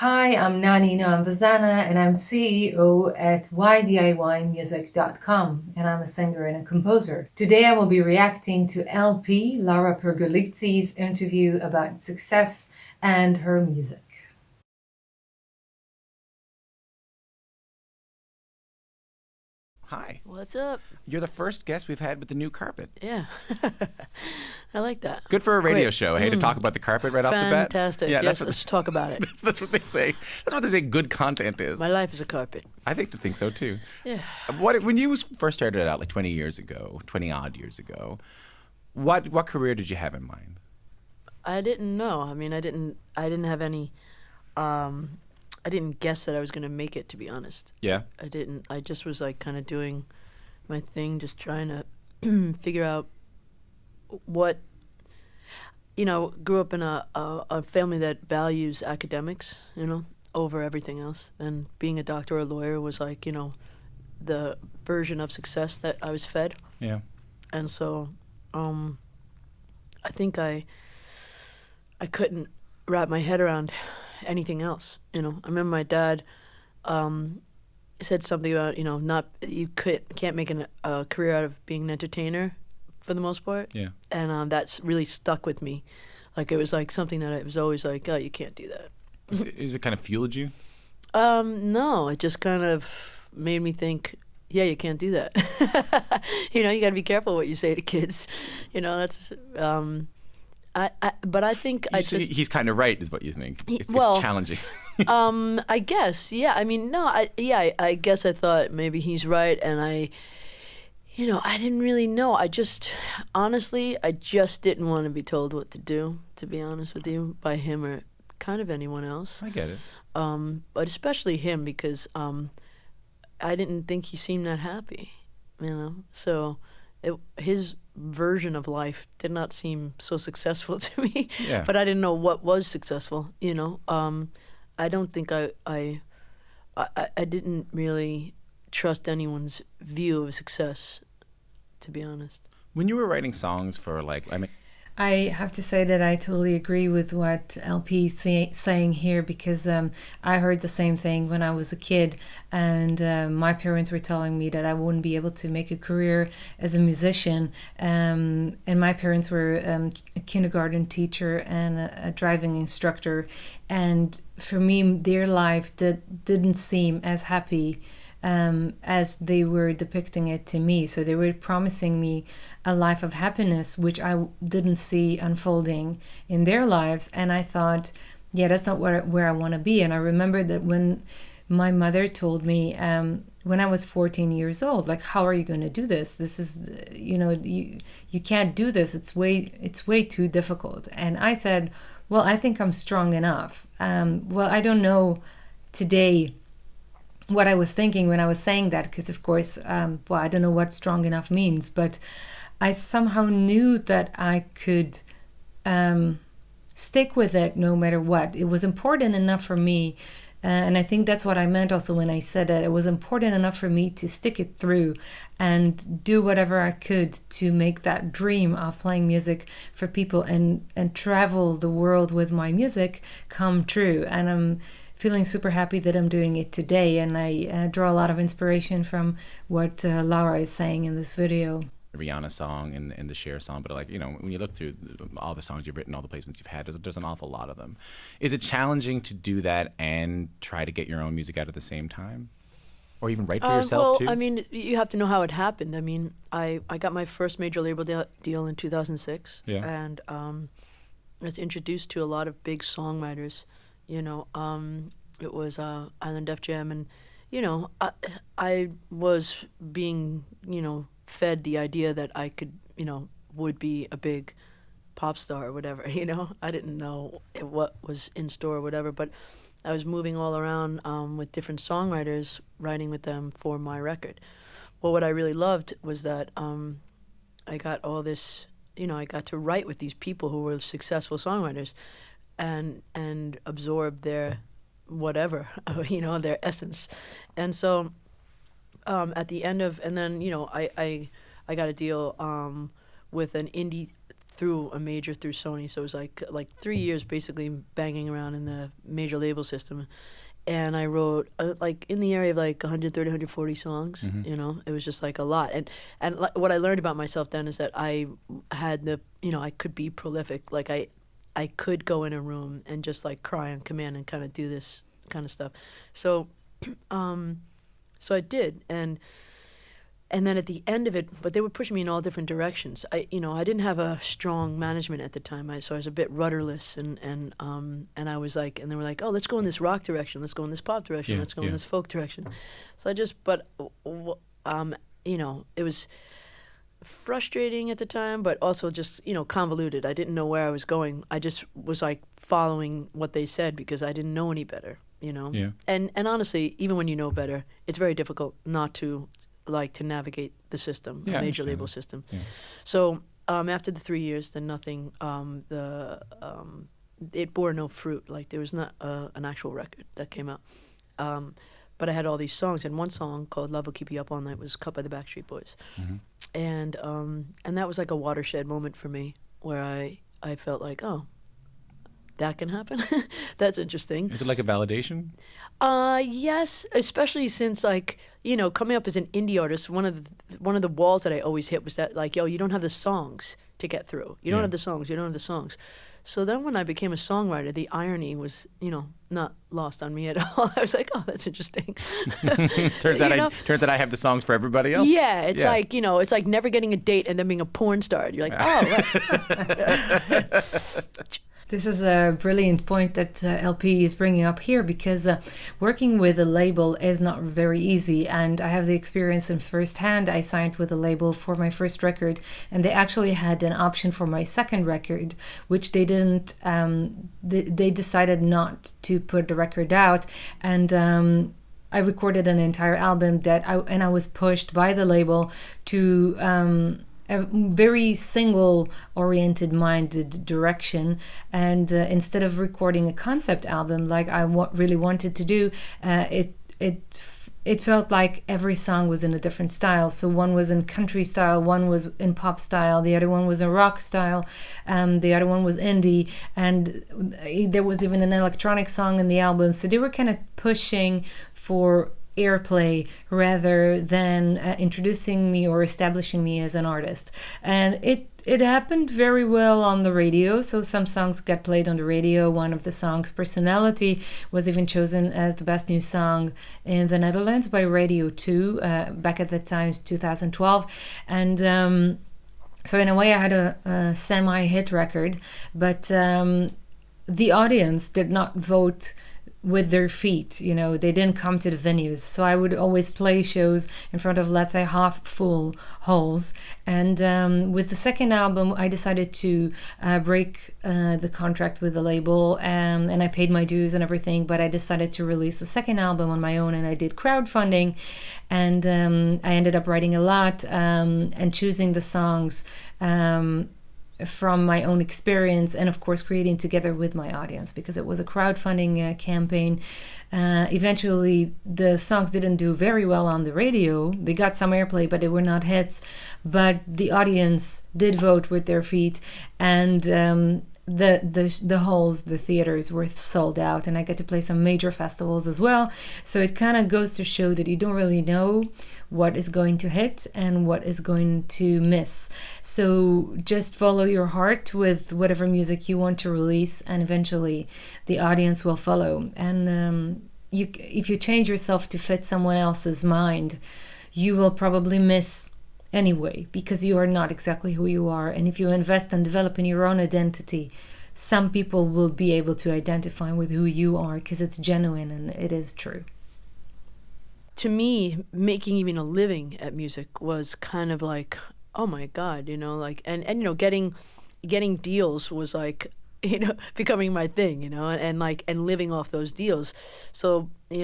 Hi, I'm Nani, Noam Vazana, and I'm CEO at ydiymusic.com, and I'm a singer and a composer. Today I will be reacting to LP Laura Pergolizzi's interview about success and her music. Hi. What's up? You're the first guest we've had with the new carpet. Yeah. I like that. Good for a radio Great. show, hey, to talk about the carpet right off the bat. Fantastic. Yeah, Yes, let's talk about it. that's what they say. That's what they say good content is. My life is a carpet. I think so too. Yeah. When you first started out like 20 years ago, 20 odd years ago, what career did you have in mind? I didn't know. I mean, I didn't have any I didn't guess that I was going to make it, to be honest. Yeah. I didn't. I just was like kind of doing my thing, just trying to figure out what, grew up in a family that values academics, over everything else. And being a doctor or a lawyer was like, the version of success that I was fed. Yeah. And so I think I couldn't wrap my head around anything else. I remember my dad said something about, can't make a career out of being an entertainer for the most part. Yeah. And that's really stuck with me. Like, it was like something that it was always like, oh, you can't do that. Is it kind of fueled you? No, it just kind of made me think, yeah, you can't do that. You got to be careful what you say to kids. That's but I think He's kind of right, is what you think. It's challenging. I guess, yeah. I mean, no, I guess I thought maybe he's right, and I didn't really know. Honestly, I just didn't want to be told what to do, to be honest with you, by him or kind of anyone else. I get it. But especially him, because I didn't think he seemed that happy, So his version of life did not seem so successful to me. Yeah. But I didn't know what was successful, I don't think I didn't really trust anyone's view of success, to be honest. When you were writing songs for I have to say that I totally agree with what LP is saying here, because I heard the same thing when I was a kid, and my parents were telling me that I wouldn't be able to make a career as a musician, and my parents were a kindergarten teacher and a driving instructor, and for me their life didn't seem as happy as they were depicting it to me. So they were promising me a life of happiness, which I didn't see unfolding in their lives. And I thought, yeah, that's not where I want to be. And I remember that when my mother told me when I was 14 years old, like, how are you going to do this? This is, you can't do this. It's way too difficult. And I said, well, I think I'm strong enough. Well, I don't know today what I was thinking when I was saying that, because of course, I don't know what strong enough means, but I somehow knew that I could stick with it no matter what. It was important enough for me, and I think that's what I meant also when I said that it was important enough for me to stick it through and do whatever I could to make that dream of playing music for people and travel the world with my music come true. And I'm feeling super happy that I'm doing it today, and I draw a lot of inspiration from what Laura is saying in this video. Rihanna song and the Cher song, but when you look through all the songs you've written, all the placements you've had, there's an awful lot of them. Is it challenging to do that and try to get your own music out at the same time? Or even write for yourself too? I mean, you have to know how it happened. I mean, I got my first major label deal in 2006, yeah. And I was introduced to a lot of big songwriters. It was Island Def Jam, and I was being fed the idea that I could would be a big pop star or whatever. I didn't know what was in store or whatever, but I was moving all around with different songwriters, writing with them for my record. Well, what I really loved was that I got all this. I got to write with these people who were successful songwriters, and absorb their whatever, their essence. And so at the end of, and then, I got a deal with an indie through a major through Sony. So it was like 3 years basically banging around in the major label system. And I wrote like in the area of like 130, 140 songs. You know, it was just like a lot. And what I learned about myself then is that I had I could be prolific. Like I could go in a room and just like cry on command and kind of do this kind of stuff. So, so I did, and then at the end of it, but they were pushing me in all different directions. I didn't have a strong management at the time, so I was a bit rudderless, and I was like, and they were like, oh, let's go in this rock direction, let's go in this pop direction, let's go in this folk direction. So I just, it was frustrating at the time, but also just convoluted. I didn't know where I was going. I just was like following what they said because I didn't know any better. Yeah. And honestly, even when you know better, it's very difficult not to to navigate the system, a major label system. Yeah. So after the 3 years, then nothing. It bore no fruit. Like there was not an actual record that came out. But I had all these songs, and one song called "Love Will Keep You Up All Night" was cut by the Backstreet Boys, and that was like a watershed moment for me, where I felt like, oh, that can happen. That's interesting. Is it like a validation? Yes, especially since coming up as an indie artist, one of the walls that I always hit was that you don't have the songs to get through. You don't have the songs. You don't have the songs. So then when I became a songwriter, the irony was, not lost on me at all. I was like, oh, that's interesting. turns out I have the songs for everybody else. Yeah, it's like, it's like never getting a date and then being a porn star. You're like, oh, right. This is a brilliant point that LP is bringing up here, because working with a label is not very easy, and I have the experience in firsthand. I signed with a label for my first record, and they actually had an option for my second record, which they didn't. They decided not to put the record out, and I recorded an entire album I was pushed by the label to a very single-oriented minded direction, and instead of recording a concept album like I really wanted to do, it felt like every song was in a different style. So one was in country style, one was in pop style, the other one was in rock style, the other one was indie, and there was even an electronic song in the album. So they were kind of pushing for airplay rather than introducing me or establishing me as an artist. And it happened very well on the radio. So some songs got played on the radio. One of the songs, Personality, was even chosen as the best new song in the Netherlands by Radio 2 back at the time, 2012. And so in a way I had a semi-hit record, but the audience did not vote with their feet. They didn't come to the venues. So I would always play shows in front of, let's say, half full halls. And with the second album, I decided to break the contract with the label, and I paid my dues and everything, but I decided to release the second album on my own, and I did crowdfunding, and I ended up writing a lot and choosing the songs from my own experience, and of course creating together with my audience, because it was a crowdfunding campaign. Eventually the songs didn't do very well on the radio. They got some airplay, but they were not hits. But the audience did vote with their feet, and the halls, the theaters were sold out, and I get to play some major festivals as well. So it kind of goes to show that you don't really know what is going to hit and what is going to miss. So just follow your heart with whatever music you want to release, and eventually the audience will follow. And if you change yourself to fit someone else's mind, you will probably miss anyway, because you are not exactly who you are. And if you invest and develop in your own identity, some people will be able to identify with who you are, because it's genuine and it is true. To me, making even a living at music was kind of like, oh my God, and getting deals was like, becoming my thing, and living off those deals. So, at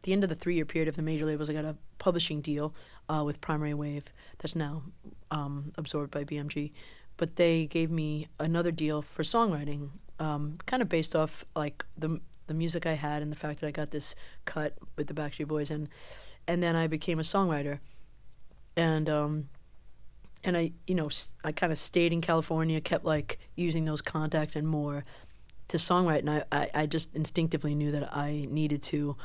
the end of the 3-year period of the major labels, I got a publishing deal with Primary Wave that's now absorbed by BMG. But they gave me another deal for songwriting, kind of based off like the music I had and the fact that I got this cut with the Backstreet Boys, and then I became a songwriter, and and I kind of stayed in California, kept like using those contacts and more to songwrite, and I just instinctively knew that I needed to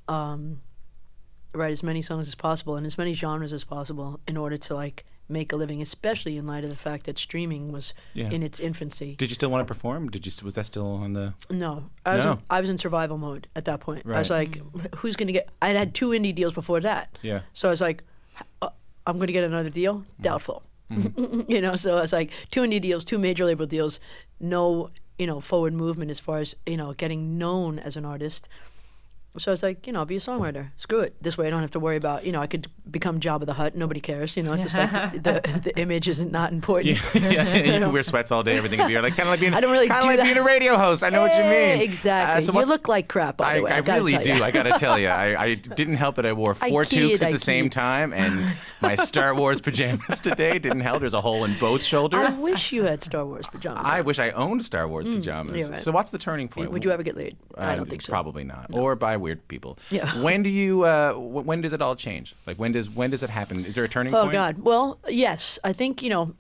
write as many songs as possible in as many genres as possible in order to like make a living, especially in light of the fact that streaming was in its infancy. Did you still want to perform? Was that still on the? No, I was in survival mode at that point. Right. I was like, who's gonna get? I'd had 2 indie deals before that. Yeah. So I was like, I'm gonna get another deal. Doubtful. So I was like, 2 indie deals, 2 major label deals, no, forward movement as far as getting known as an artist. So I was like, I'll be a songwriter. Screw it. This way I don't have to worry about, I could become Jabba the Hutt. Nobody cares. It's just like the image is not important. Yeah. You can wear sweats all day, everything. You're like, kind of like being, I don't really kind of like being a radio host. I know what you mean. Exactly. So you look like crap, by the way. I really do. I got to tell you. I didn't help that I wore 4 toques at the same time, and my Star Wars pajamas today didn't help. There's a hole in both shoulders. I wish you had Star Wars pajamas. I wish I owned Star Wars pajamas. Yeah, right. So what's the turning point? Would you ever get laid? I don't think so. Probably not. No. Or by weird people. Yeah. When do you? When does it all change? Like when does it happen? Is there a turning point? Oh God. Well, yes. I think when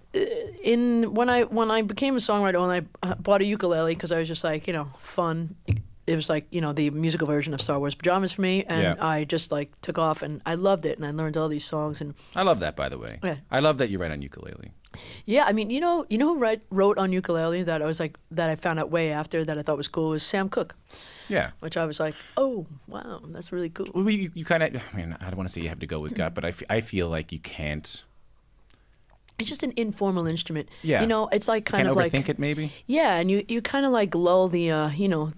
I became a songwriter, when I bought a ukulele because I was just like fun. It was like the musical version of Star Wars pajamas for me, and I just like took off, and I loved it, and I learned all these songs. And I love that, by the way. Yeah. I love that you write on ukulele. Yeah, I mean, who wrote on ukulele that I found out way after that I thought was cool was Sam Cooke. Yeah. Which I was like, oh wow, that's really cool. Well, you kind of. I mean, I don't want to say you have to go with gut, but I feel like you can't. It's just an informal instrument. Yeah. It's like kind of like... Can't overthink it, maybe? Yeah, and you kind of like lull the,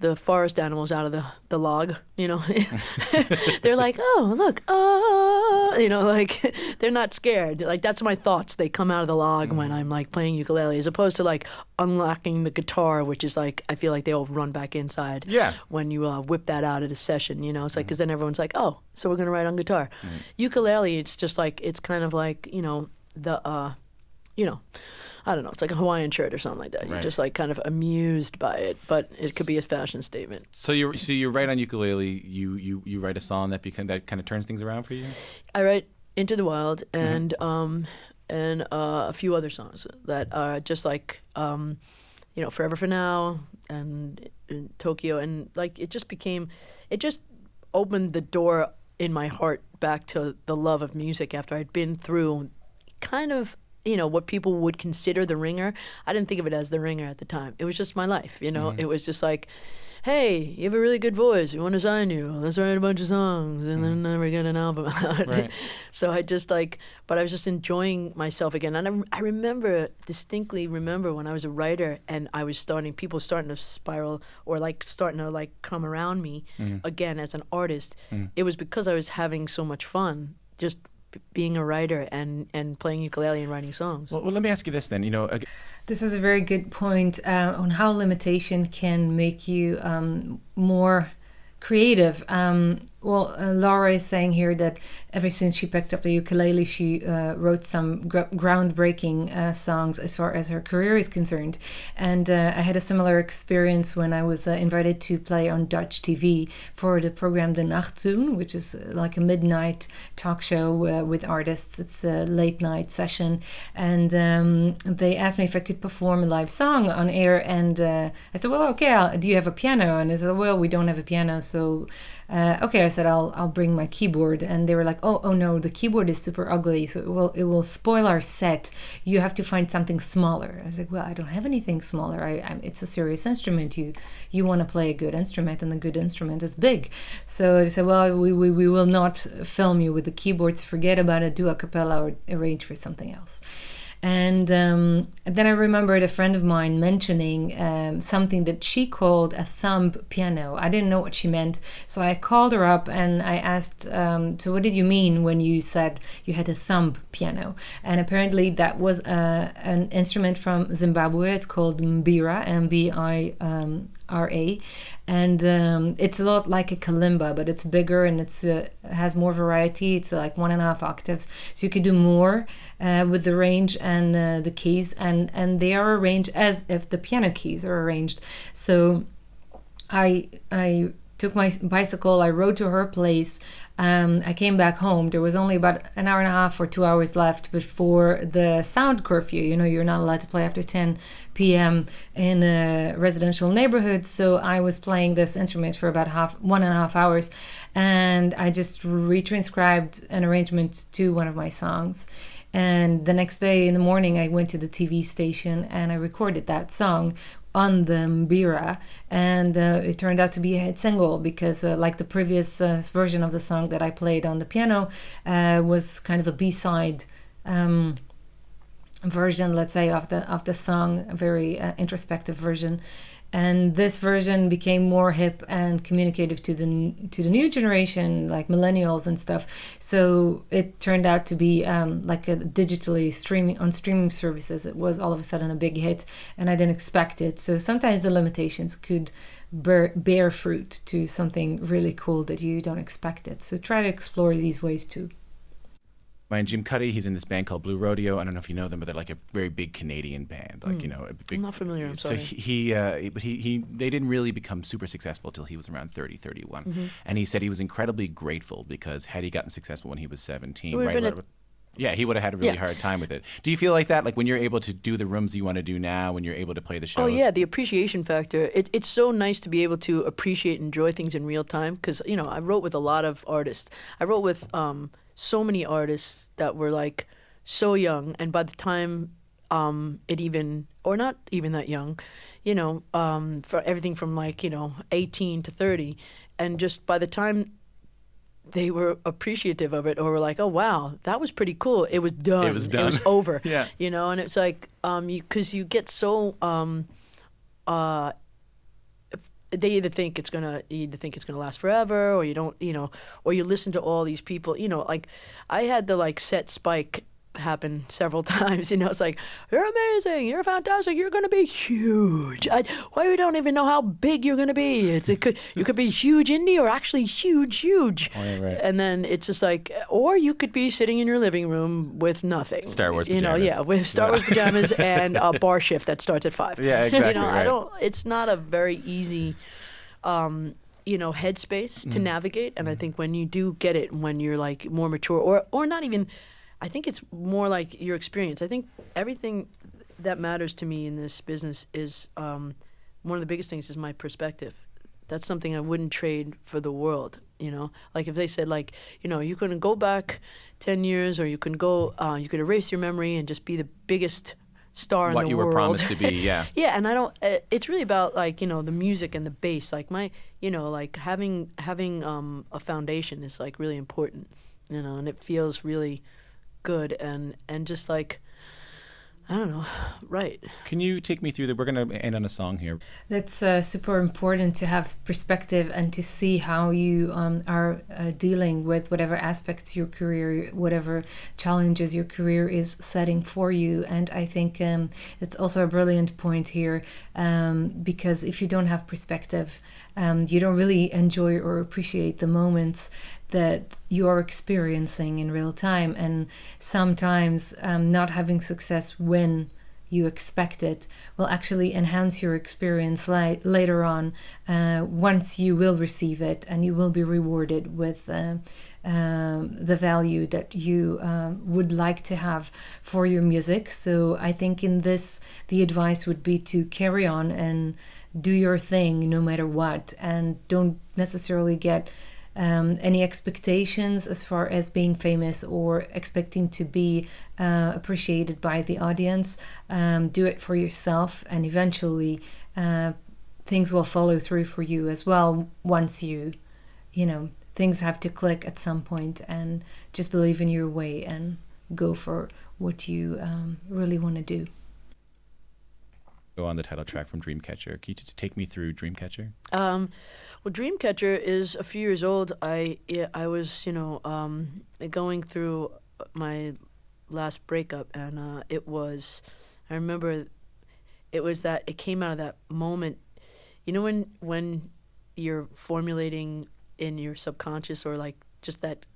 the forest animals out of the log, They're like, oh, look, like, they're not scared. Like, that's my thoughts. They come out of the log when I'm, like, playing ukulele, as opposed to, like, unlocking the guitar, which is, like, I feel like they all run back inside. Yeah. When you whip that out at a session, It's like, because then everyone's like, oh, so we're going to write on guitar. Ukulele, it's just like, it's kind of like, I don't know, it's like a Hawaiian shirt or something like that. You're just like kind of amused by it, but it could be a fashion statement. So you write on ukulele, you write a song that kind of turns things around for you? I write Into the Wild and a few other songs that are just like Forever for Now and Tokyo, and like it just opened the door in my heart back to the love of music after I'd been through kind of what people would consider the ringer. I didn't think of it as the ringer at the time. It was just my life, It was just like, hey, you have a really good voice. We want to sign you. Let's write a bunch of songs and then never get an album out. Right. So I just but I was just enjoying myself again. And I distinctly remember when I was a writer and I was people starting to spiral or like starting to like come around me again as an artist. It was because I was having so much fun just being a writer and playing ukulele and writing songs. Well, let me ask you this then. This is a very good point on how limitation can make you more creative. Laura is saying here that ever since she picked up the ukulele, she wrote some groundbreaking songs as far as her career is concerned. And I had a similar experience when I was invited to play on Dutch TV for the program De Nachtzoen, which is like a midnight talk show with artists. It's a late night session. And they asked me if I could perform a live song on air. And I said, well, okay, do you have a piano? And they said, well, we don't have a piano, so... okay, I said I'll bring my keyboard, and they were like, oh no, the keyboard is super ugly, so it will spoil our set. You have to find something smaller. I was like, well, I don't have anything smaller. It's a serious instrument. You want to play a good instrument, and the good instrument is big. So I said, well, we will not film you with the keyboards. Forget about it. Do a cappella or arrange for something else. And then I remembered a friend of mine mentioning something that she called a thumb piano. I didn't know what she meant, so I called her up and I asked, so what did you mean when you said you had a thumb piano? And apparently that was an instrument from Zimbabwe. It's called mbira, M-B-I-R-A. And it's a lot like a kalimba, but it's bigger and it has more variety. It's like 1.5 octaves, so you could do more with the range and the keys, and they are arranged as if the piano keys are arranged. So I took my bicycle, I rode to her place. I came back home. There was only about an hour and a half or 2 hours left before the sound curfew. You know, you're not allowed to play after 10 p.m. in a residential neighborhood. So I was playing this instrument for about 1.5 hours, and I just retranscribed an arrangement to one of my songs. And the next day in the morning, I went to the TV station and I recorded that song on the Mbira, and it turned out to be a hit single because like the previous version of the song that I played on the piano was kind of a B-side version, let's say, of the song, a very introspective version. And this version became more hip and communicative to the new generation, like millennials and stuff. So it turned out to be like a digitally streaming services. It was all of a sudden a big hit, and I didn't expect it. So sometimes the limitations could bear fruit to something really cool that you don't expect it. So try to explore these ways too. And Jim Cuddy, he's in this band called Blue Rodeo. I don't know if you know them, but they're like a very big Canadian band. Like, you know, a big, I'm not familiar, I'm sorry. So they didn't really become super successful till he was around 30, 31. Mm-hmm. And he said he was incredibly grateful because had he gotten successful when he was 17, he would have had a really hard time with it. Do you feel like that? Like when you're able to do the rooms you want to do now, when you're able to play the shows? Oh, yeah, the appreciation factor. It's so nice to be able to appreciate and enjoy things in real time because, you know, I wrote with a lot of artists. I wrote with so many artists that were like so young, and by the time or not even that young, you know, for everything from like, you know, 18 to 30, and just by the time they were appreciative of it or were like, oh wow, that was pretty cool, it was done. It was over. Yeah. You know, and it's like because you get so they either think it's gonna last forever, or you don't, you know, or you listen to all these people, you know, like I had the like set Spike happen several times. You know, it's like, you're amazing, you're fantastic, you're gonna be huge. Well, you don't even know how big you're gonna be. You could be huge indie or actually huge. Oh, yeah, right. And then it's just like, or you could be sitting in your living room with nothing. Star Wars pajamas. You know, yeah, with Star Wars pajamas and a bar shift that starts at 5. Yeah, exactly. You know, right. It's not a very easy you know, headspace to navigate. And I think when you do get it, when you're like more mature, or not even, I think it's more like your experience. I think everything that matters to me in this business is one of the biggest things is my perspective. That's something I wouldn't trade for the world. You know, like if they said like, you know, you can go back 10 years, or you can go, you could erase your memory and just be the biggest star in the world. What you were promised to be, yeah. Yeah, and I don't. It's really about like, you know, the music and the bass. Like you know, like having a foundation is like really important. You know, and it feels really good and just like, I don't know, right. Can you take me through we're going to end on a song here. That's super important to have perspective and to see how you are dealing with whatever aspects your career, whatever challenges your career is setting for you. And I think it's also a brilliant point here because if you don't have perspective, you don't really enjoy or appreciate the moments that you are experiencing in real time. And sometimes not having success when you expect it will actually enhance your experience later on once you will receive it, and you will be rewarded with the value that you would like to have for your music. So I think in this, the advice would be to carry on and do your thing no matter what, and don't necessarily get any expectations as far as being famous or expecting to be appreciated by the audience. Do it for yourself, and eventually things will follow through for you as well once you know, things have to click at some point, and just believe in your way and go for what you really want to do. Go on the title track from Dreamcatcher. Can you just take me through Dreamcatcher? Well, Dreamcatcher is a few years old. I was, you know, going through my last breakup, and I remember it came out of that moment, you know, when you're formulating in your subconscious, or like just that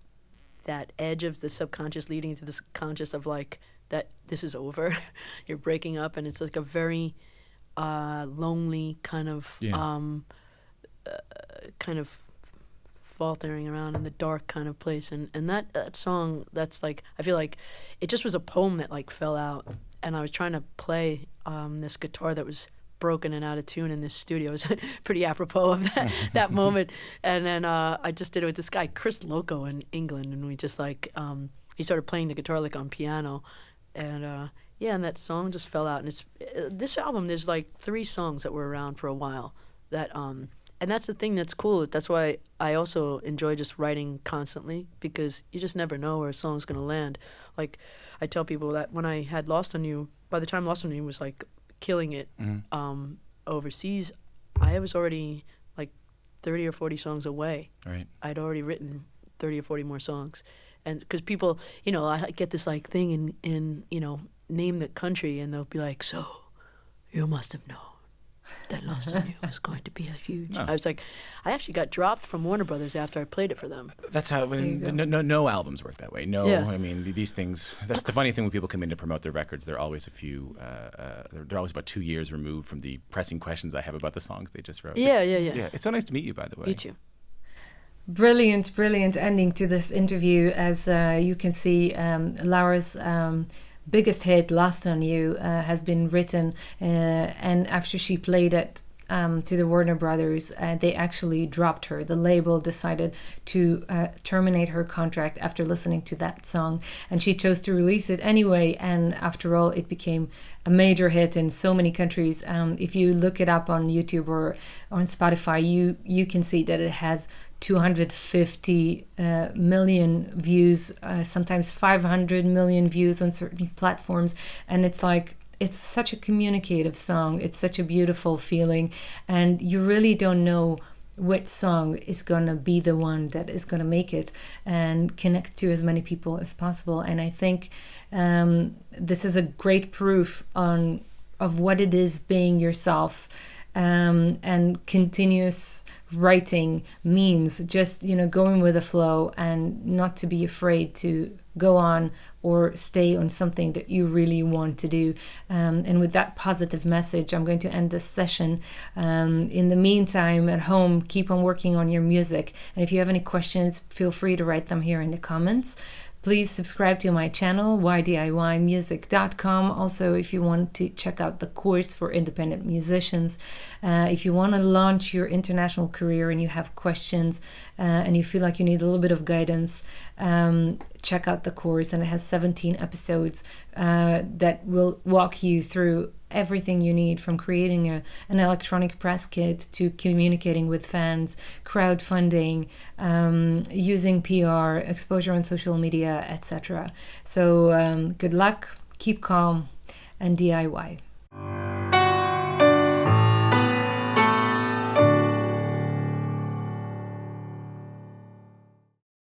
edge of the subconscious leading to the conscious of like that this is over, you're breaking up, and it's like a very lonely kind of faltering around in the dark kind of place. And that song, that's like, I feel like it just was a poem that like fell out. And I was trying to play this guitar that was broken and out of tune in this studio. It was pretty apropos of that moment. And then I just did it with this guy, Chris Loco, in England. And we just like, he started playing the guitar like on piano. And yeah, and that song just fell out. And it's this album, there's like 3 songs that were around for a while that and that's the thing that's cool. That's why I also enjoy just writing constantly, because you just never know where a song's going to land. Like, I tell people that when I had Lost on You, by the time Lost on You was like killing it overseas, I was already like 30 or 40 songs away. Right. I'd already written 30 or 40 more songs. And because people, you know, I get this like thing in you know, name the country, and they'll be like, so you must have known that Lost on You was going to be a huge. No. I was like, I actually got dropped from Warner Brothers after I played it for them. That's how no albums work that way. No, Yeah. I mean these things. That's the funny thing when people come in to promote their records. They're always they're always about 2 years removed from the pressing questions I have about the songs they just wrote. Yeah. Yeah, it's so nice to meet you, by the way. You too. Brilliant ending to this interview. As you can see, Laura's biggest hit, Lost on You, has been written, and after she played it to the Warner Brothers, they actually dropped her. The label decided to terminate her contract after listening to that song, and she chose to release it anyway, and after all, it became a major hit in so many countries. If you look it up on YouTube or on Spotify, you can see that it has 250 million views, sometimes 500 million views on certain platforms, and it's like, it's such a communicative song. It's such a beautiful feeling, and you really don't know which song is going to be the one that is going to make it and connect to as many people as possible. And I think this is a great proof of what it is being yourself, and continuous writing means just, you know, going with the flow and not to be afraid to go on or stay on something that you really want to do. And with that positive message, I'm going to end this session. In the meantime, at home, keep on working on your music. And if you have any questions, feel free to write them here in the comments. Please subscribe to my channel, ydiymusic.com. Also, if you want to check out the course for independent musicians, if you want to launch your international career and you have questions and you feel like you need a little bit of guidance, check out the course. And it has 17 episodes that will walk you through everything you need, from creating an electronic press kit to communicating with fans, crowdfunding, using PR, exposure on social media, etc. So good luck, keep calm, and DIY.